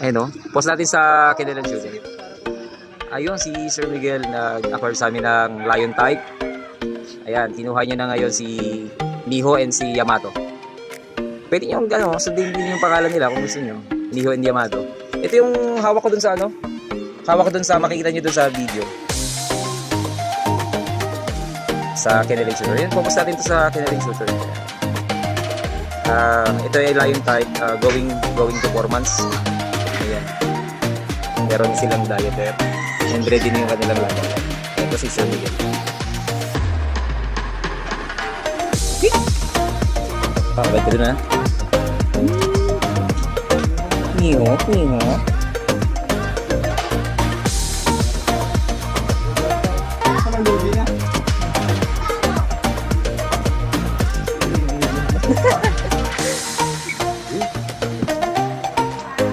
Ayun o. Post natin sa Kinilang Shooting. Ayun, si Sir Miguel nag-acquire sa amin ng Lion type. Ayan, kinuha niya na ngayon si Niho and si Yamato. Pwede nyo sundin din yung pangalan nila kung gusto nyo. Niho and Yamato. Ito yung hawak ko dun sa hawak ko dun sa makikita nyo dun sa video. Sa Kinilang Shooter. Ayan, focus natin ito sa Kinilang Shooter. Ito ay Lion type, going to 4 months. Ayan. Meron silang dieter. And ready na yung kanilang laban. Ito si Sir Miguel. Pabalik ko dun ha. Niho.